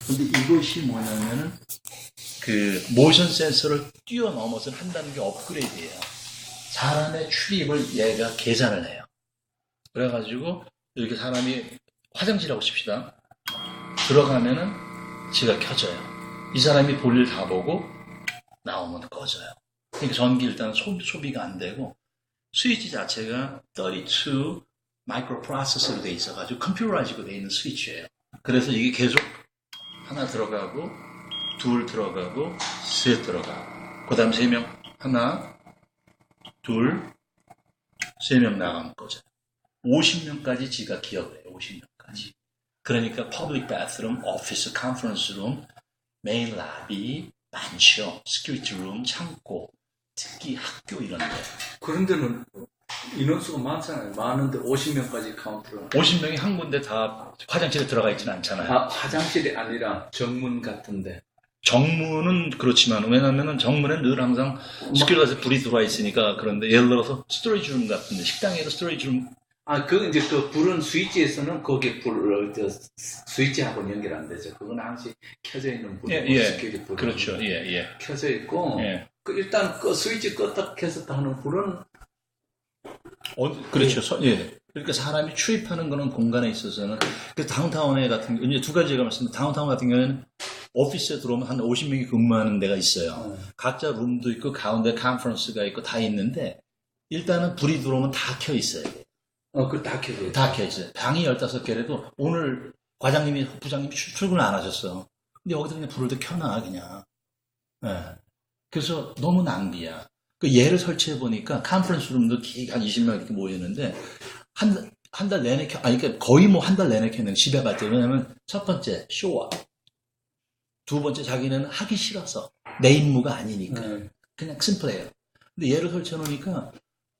근데 이것이 뭐냐면은 그 모션 센서를 뛰어넘어서 한다는 게 업그레이드예요. 사람의 출입을 얘가 계산을 해요. 그래가지고 이렇게 사람이 화장실하고 칩시다. 들어가면은 지가 켜져요. 이 사람이 볼일 다 보고 나오면 꺼져요. 그러니까 전기 일단 소비가 안 되고 스위치 자체가 32 마이크로 프로세서로 돼 있어가지고 컴퓨터라이즈가 돼 있는 스위치예요. 그래서 이게 계속 하나 들어가고 둘 들어가고 셋 들어가고 그 다음 3명 하나 둘 3명 나가면 꺼져요. 50명까지 지가 기억을 해요. 50명까지. 그러니까 퍼블릭 바스룸, 오피스, 컨퍼런스 룸, 메인 라비, 만션, 스큐리티 룸, 창고, 특히 학교 이런 데. 그런 데는 인원수가 많잖아요. 많은데 50명까지 카운트를. 50명이 한 군데 다 화장실에 들어가 있지는 않잖아요. 화장실이 아니라 정문 같은데. 정문은 그렇지만 왜냐하면 정문에는 늘 항상 스킬러에서 불이 들어와 있으니까. 그런데 예를 들어서 스토리지 룸 같은데 식당에도 스토리지 룸. 이제 그 불은 스위치에서는 거기 스위치하고 연결 안 되죠. 그건 항상 켜져 있는 불이고 스킬이 불. 그렇죠. 켜져 있고 일단 그 스위치 껐다 켰었다 하는 불은 그렇죠. 그러니까 사람이 출입하는 거는 공간에 있어서는 그 다운타운에 같은 경우 이제 두 가지가 말씀드린 다운타운 같은 경우에는 오피스에 들어오면 한 50명이 근무하는 데가 있어요. 각자 룸도 있고 가운데 컨퍼런스가 있고 다 있는데 일단은 불이 들어오면 다 켜 있어요. 그거 다 켜져. 다 켜 있어요. 방이 15개라도 오늘 과장님이 부장님이 출근을 안 하셨어. 근데 여기서 그냥 불을 더 켜놔 그냥. 그래서 너무 낭비야. 그 얘를 설치해 보니까 컨퍼런스 룸도 한 20명 이렇게 모이는데 한 달 내내 그러니까 거의 뭐 한 달 내내 켰는데 집에 갈 때. 왜냐면 첫 번째 쇼와 두 번째 자기는 하기 싫어서 내 임무가 아니니까 그냥 심플해요. 근데 얘를 설치해 놓으니까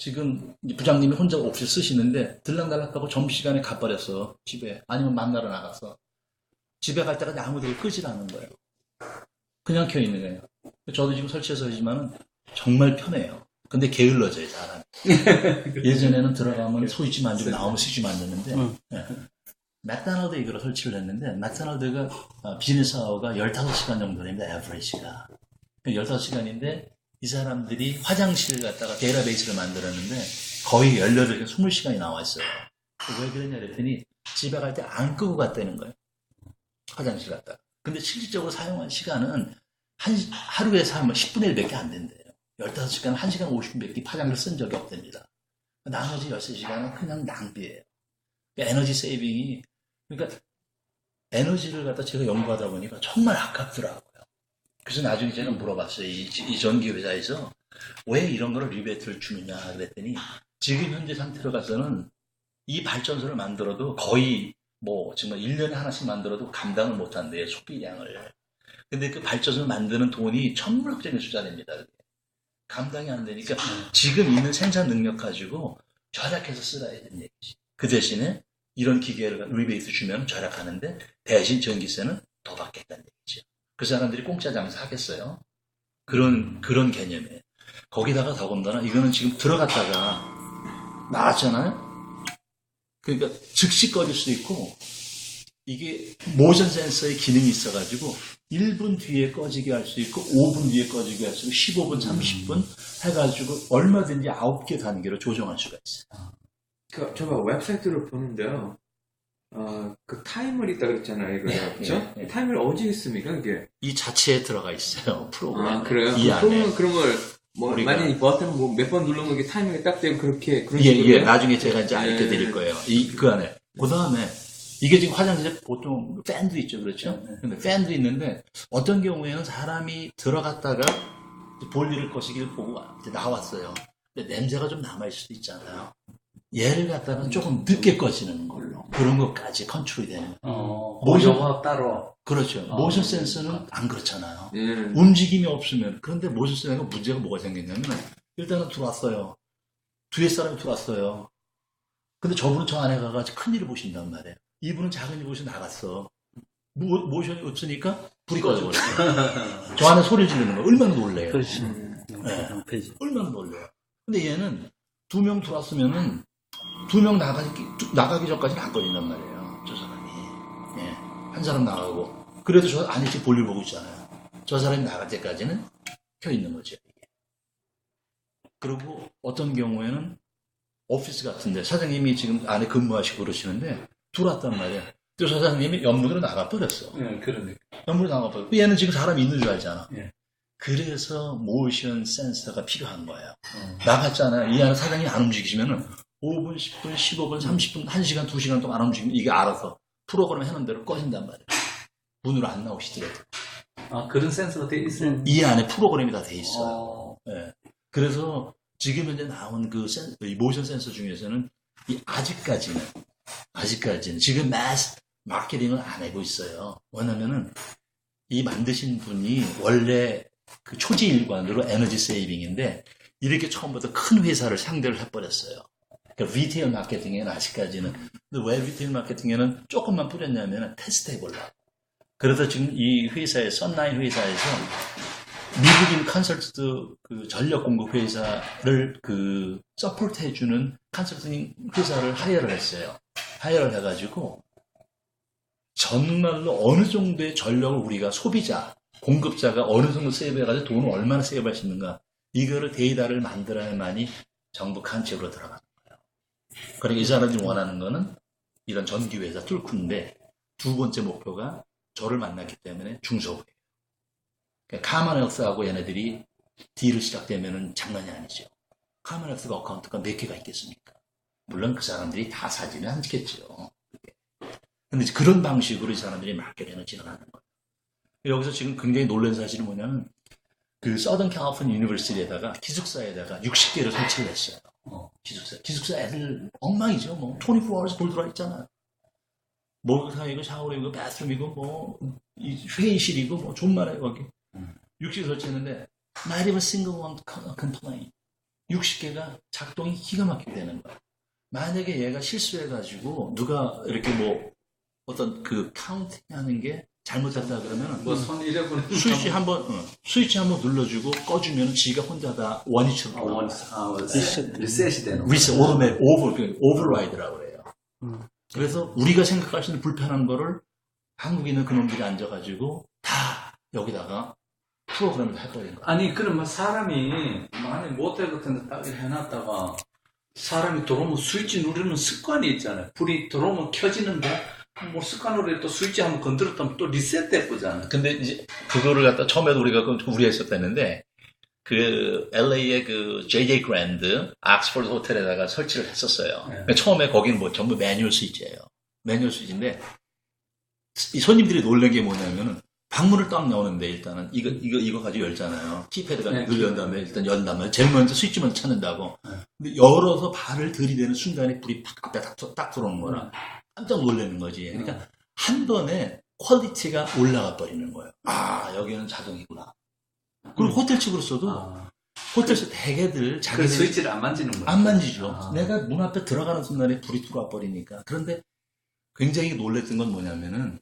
지금 부장님이 혼자 오피스 쓰시는데 들락날락하고 점심시간에 가버렸어 집에. 아니면 만나러 나가서 집에 갈 때까지 아무도 끄질 않는 거예요. 그냥 켜 있는 거예요. 저도 지금 설치해서 하지만은 정말 편해요. 근데 게을러져요 사람이. 예전에는 들어가면 스위치 만지고 나오면 스위치 만졌는데 맥도날드 이거를 설치를 했는데 맥도날드가 비즈니스 아워가 15시간 정도 됩니다. 에버리지가 15시간인데 이 사람들이 화장실 갖다가 데이터베이스를 만들었는데 거의 18시간, 20시간이 나와 있어요. 왜 그러냐 그랬더니 집에 갈 때 안 끄고 갔다는 거예요. 화장실 갔다가. 근데 실질적으로 사용한 시간은 하루에서 한 10분의 1밖에 안 된대요. 15시간, 1시간 50분밖에 화장실 쓴 적이 없답니다. 나머지 13시간은 그냥 낭비예요. 그러니까 에너지 세이빙이, 그러니까 에너지를 갖다 제가 연구하다 보니까 정말 아깝더라고요. 그래서 나중에 제가 물어봤어요. 이 전기 회사에서 왜 이런 거를 리베이트를 주느냐 그랬더니 지금 현재 상태로 가서는 이 발전소를 만들어도 거의 뭐 정말 1년에 하나씩 만들어도 감당을 못한대요. 소비량을. 근데 그 발전소를 만드는 돈이 천문학적인 숫자입니다. 감당이 안 되니까 지금 있는 생산 능력 가지고 절약해서 쓰라 이런 얘기지. 그 대신에 이런 기계를 리베이트 주면 절약하는데 대신 전기세는 더 받겠다는 얘기죠. 그 사람들이 공짜 장사 하겠어요? 그런 개념이에요. 거기다가 더군다나 이거는 지금 들어갔다가 나왔잖아요? 그러니까 즉시 꺼질 수도 있고 이게 모션 센서의 기능이 있어가지고 1분 뒤에 꺼지게 할 수 있고 5분 뒤에 꺼지게 할 수 있고 15분, 30분 해가지고 얼마든지 9개 단계로 조정할 수가 있어요. 제가 웹사이트를 보는데요. 그 타이머를 있다 그랬잖아요, 이거. 그렇죠? 타이머를 어디에 있습니까, 이게? 이 자체에 들어가 있어요, 프로그램. 그래요? 이 안에. 그런 걸, 만약에 버튼 몇 번 누르면 이게 타이머가 딱 되면 그런 식으로. 예. 나중에 제가 이제 알려드릴 거예요. 그 안에. 그 다음에, 이게 지금 화장실에 보통 팬도 있죠, 그렇죠? 근데 팬도 있는데, 어떤 경우에는 사람이 들어갔다가 볼일을 거시기를 보고 이제 나왔어요. 근데 냄새가 좀 남아있을 수도 있잖아요. 얘를 갖다가 조금 늦게 꺼지는 걸로. 그런 것까지 컨트롤이 되는. 모션화 따로. 그렇죠. 모션 센서는 안 그렇잖아요. 움직임이 없으면. 그런데 모션 센서가 문제가 뭐가 생겼냐면, 일단은 들어왔어요. 뒤에 사람이 들어왔어요. 근데 저분은 저 안에 가가지고 큰일을 보신단 말이에요. 이분은 작은 일 보시고 나갔어. 모션이 없으니까 불이 꺼져버렸어요. 저 안에 소리를 지르는 거 얼마나 놀래요. 그렇지. 얼마나 놀래요. 근데 얘는 2명 들어왔으면은 2명 나가기 전까지는 안 꺼진단 말이에요. 저 사람이. 한 사람 나가고 그래도 저 안에 지금 볼일 보고 있잖아요. 저 사람이 나갈 때까지는 켜 있는 거죠. 이게. 그리고 어떤 경우에는 오피스 같은데 사장님이 지금 안에 근무하시고 그러시는데 들어왔단 말이에요. 또 사장님이 옆문으로 나가버렸어. 예, 그러니까. 옆문으로 나가버렸고 얘는 지금 사람이 있는 줄 알잖아. 예. 그래서 모션 센서가 필요한 거예요. 나갔잖아요. 이 안에 사장님이 안 움직이시면은 5분, 10분, 15분, 30분, 1시간, 2시간 동안 안 움직이면 이게 알아서 프로그램 해놓은 대로 꺼진단 말이에요. 문으로 안 나오시더라도. 아, 그런 센서가 돼 있어요? 이 안에 프로그램이 다 돼 있어요. 예. 그래서 지금 현재 나온 이 모션 센서 중에서는 아직까지는 지금 매스 마케팅을 안 하고 있어요. 왜냐면은 이 만드신 분이 원래 그 초지일관으로 에너지 세이빙인데 이렇게 처음부터 큰 회사를 상대를 해버렸어요. 그러니까 리테일 마케팅에는 아직까지는. 근데 왜 리테일 마케팅에는 조금만 뿌렸냐면 테스트 해보려고. 그래서 지금 이 회사에 썬라인 회사에서 미국인 컨설트 그 전력 공급 회사를 그 서포트 해주는 컨설팅 회사를 하이어를 했어요. 하이어를 해가지고 정말로 어느 정도의 전력을 우리가 소비자, 공급자가 어느 정도 세이브해가지고 돈을 얼마나 세이브할 수 있는가 이거를 데이터를 만들어야만이 정부 간첩으로 들어가는 거예요. 그러니까 이 사람들이 원하는 거는 이런 전기회사 뚫고인데 두 번째 목표가 저를 만났기 때문에 중소부예요. 그러니까 카마넥스하고 얘네들이 딜을 시작되면은 장난이 아니죠. 카마넥스가 어카운트가 몇 개가 있겠습니까? 물론 그 사람들이 다 사지는 않겠죠. 근데 그런 방식으로 이 사람들이 마케팅을 진행하는 거예요. 여기서 지금 굉장히 놀란 사실은 뭐냐면 그 서던 캘리포니아 유니버시티에다가 기숙사에다가 60개를 설치를 했어요. 기숙사 애들 엉망이죠. 뭐 24hours 불 들어와 있잖아요. 목욕탕이고 샤워이고 바스룸이고 뭐 회의실이고 뭐 존말해요 거기. 60개 설치했는데 not even single one complaint. 60개가 작동이 기가 막히게 되는 거야. 만약에 얘가 실수해가지고 누가 이렇게 뭐 어떤 그 카운팅 하는 게 잘못됐다 그러면 뭐 손 잃어버리는 스위치 한번 눌러주고 꺼주면 지가 혼자 다 원위치로 리셋이 되는 리셋 오버라이드라고 그래요. 그래서 우리가 생각할 수 있는 불편한 거를 한국에 있는 그놈들이 앉아가지고 다 여기다가 프로그램을 해버린 거야. 아니, 그러면 사람이 만약 모텔 같은 데 딱 해놨다가 사람이 들어오면 스위치 누르는 습관이 있잖아요. 불이 들어오면 켜지는데 뭐 습관으로 또 스위치 한번 건드렸다면 또 리셋돼 보잖아요. 근데 이제 그거를 갖다 처음에도 우리가 했었다는데 그 LA의 그 JJ 그랜드 옥스포드 호텔에다가 설치를 했었어요. 네. 그러니까 처음에 거기는 뭐 전부 매뉴얼 스위치예요. 매뉴얼 스위치인데 이 손님들이 놀란 게 뭐냐면은 방문을 딱 나오는데 일단은 이거 가지고 열잖아요. 키패드가 네, 열 다음에 일단 연 다음에 제일 먼저 스위치 먼저 찾는다고. 근데 열어서 발을 들이대는 순간에 불이 앞에 딱 들어오는 거라 깜짝 놀라는 거지. 그러니까 한 번에 퀄리티가 올라가 버리는 거예요. 아 여기는 자동이구나. 그리고 호텔 측으로서도 호텔 측 대개들 그 자기들 스위치를 안 만지는 거예요. 안 만지죠. 내가 문 앞에 들어가는 순간에 불이 들어와 버리니까. 그런데 굉장히 놀랬던 건 뭐냐면은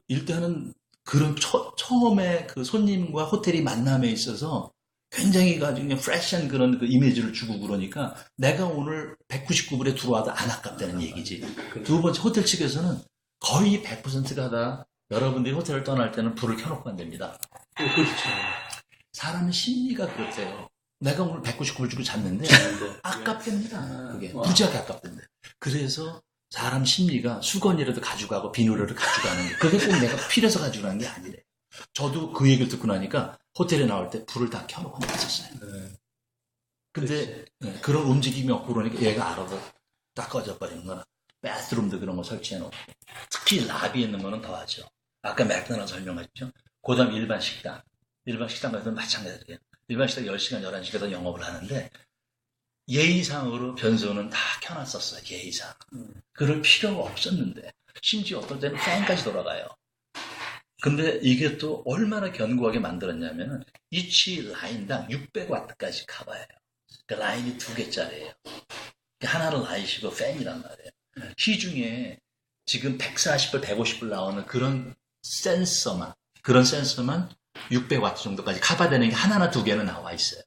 일단은 그런 처음에 그 손님과 호텔이 만남에 있어서 굉장히 아주 그냥 프레시한 그런 그 이미지를 주고 그러니까 내가 오늘 199불에 들어와도 안 아깝다는 얘기지. 두 번째 호텔 측에서는 거의 100%가 다 여러분들이 호텔을 떠날 때는 불을 켜놓고 간답니다. 그렇죠. 사람의 심리가 그렇대요. 내가 오늘 199불 주고 잤는데 아깝답니다. 그게 무지하게 아깝던데. 그래서 사람 심리가 수건이라도 가져가고 비누라도 가져가는 게 그게 꼭 내가 필요해서 가져가는 게 아니래. 저도 그 얘기를 듣고 나니까 호텔에 나올 때 불을 다 켜놓고 나왔었어요. 근데 그런 움직임이 없고 그러니까 얘가 알아서 딱 꺼져버리는 거나 바스룸도 그런 거 설치해놓고 특히 라비에 있는 거는 더하죠. 아까 맥도날드 설명했죠. 그 다음 일반 식당 가서 마찬가지예요. 일반 식당 10시간 11시간 영업을 하는데 예의상으로 변소는 다 켜놨었어요. 예의상. 그럴 필요가 없었는데 심지어 어떤 때는 팬까지 돌아가요. 근데 이게 또 얼마나 견고하게 만들었냐면은 이치 라인당 600W까지 커버해요. 그 라인이 2개짜리예요. 하나는 라이시고 팬이란 말이에요. 시중에 지금 140불, 150불 나오는 그런 센서만 600W 정도까지 커버되는 게 하나나 2개는 나와 있어요.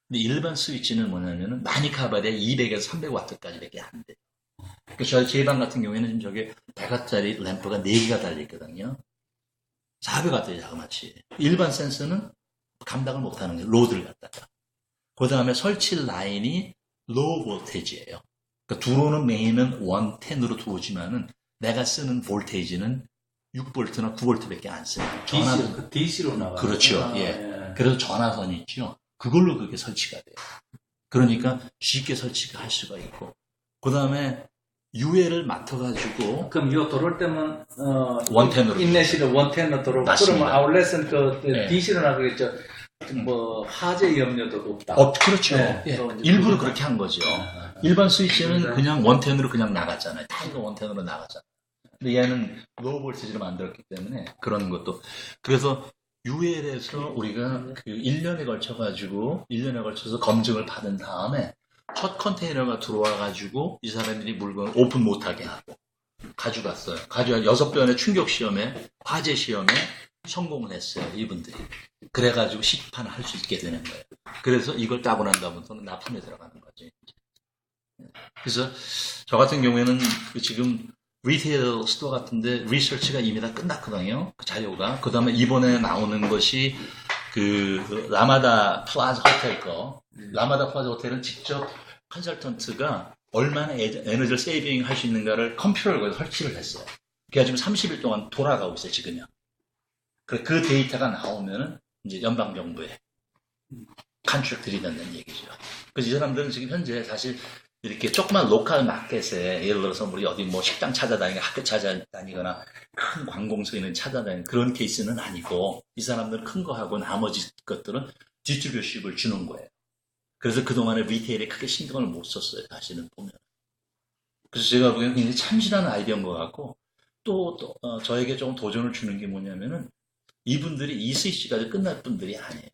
근데 일반 스위치는 뭐냐면은 많이 커버돼 200에서 300W까지 밖에 안 돼요. 저희 제 방 같은 경우에는 저게 100W짜리 램프가 4개가 달려있거든요. 400W짜리 자그마치. 일반 센서는 감당을 못하는 거예요. 로드를 갖다가. 그 다음에 설치 라인이 로우 볼테이지예요. 그러니까 들어오는 메인은 110으로 들어오지만은 내가 쓰는 볼테이지는 6V나 9V밖에 안 써요. DC로 나가요. 그렇죠. 예. 그래서 전화선이 있죠. 그걸로 그게 설치가 돼요. 그러니까 쉽게 설치가 할 수가 있고. 그 다음에 UL을 맡아가지고 그럼 이거 들어올 때면 110으로 인내시를 110으로 들어오고 맞습니다. 그러면 아울렛은 네. DC로 나가겠죠. 뭐 화재 염려도 없다. 그렇죠. 네. 예. 또 이제 일부러 그거는- 그렇게 한 거죠. 아, 일반 스위치는 그냥 110으로 그냥 나갔잖아요. 타이거 110으로 나갔잖아요. 근데 얘는 로우 볼티지로 만들었기 때문에 그런 것도. 그래서 UL에서 우리가 그 1년에 걸쳐서 검증을 받은 다음에 첫 컨테이너가 들어와가지고 이 사람들이 물건을 오픈 못하게 하고 가져갔어요. 6번의 충격 시험에, 화재 시험에 성공을 했어요. 이분들이. 그래가지고 시판을 할 수 있게 되는 거예요. 그래서 이걸 따고 난 다음부터는 납품에 들어가는 거지. 그래서 저 같은 경우에는 지금 리테일 스토어 같은데 리서치가 이미 다 끝났거든요. 그 자료가. 그 다음에 이번에 나오는 것이 그 라마다 플라자 호텔 거. 라마다 플라자 호텔은 직접 컨설턴트가 얼마나 에너지를 세이빙 할 수 있는가를 컴퓨터를 거기서 설치를 했어요. 그게 지금 30일 동안 돌아가고 있어요, 지금요. 그 데이터가 나오면은 이제 연방정부에 컨트랙트 들이댄다는 얘기죠. 그래서 이 사람들은 지금 현재 사실 이렇게 조그만 로컬 마켓에 예를 들어서 우리 어디 뭐 식당 찾아다니거나 학교 찾아다니거나 큰 관공서 있는 찾아다니는 그런 케이스는 아니고 이 사람들은 큰 거 하고 나머지 것들은 디스트리뷰십을 주는 거예요. 그래서 그동안에 리테일에 크게 신경을 못 썼어요. 사실은 보면. 그래서 제가 보기에는 굉장히 참신한 아이디어인 것 같고 또 저에게 조금 도전을 주는 게 뭐냐면은 이분들이 이 스위치가 끝날 분들이 아니에요.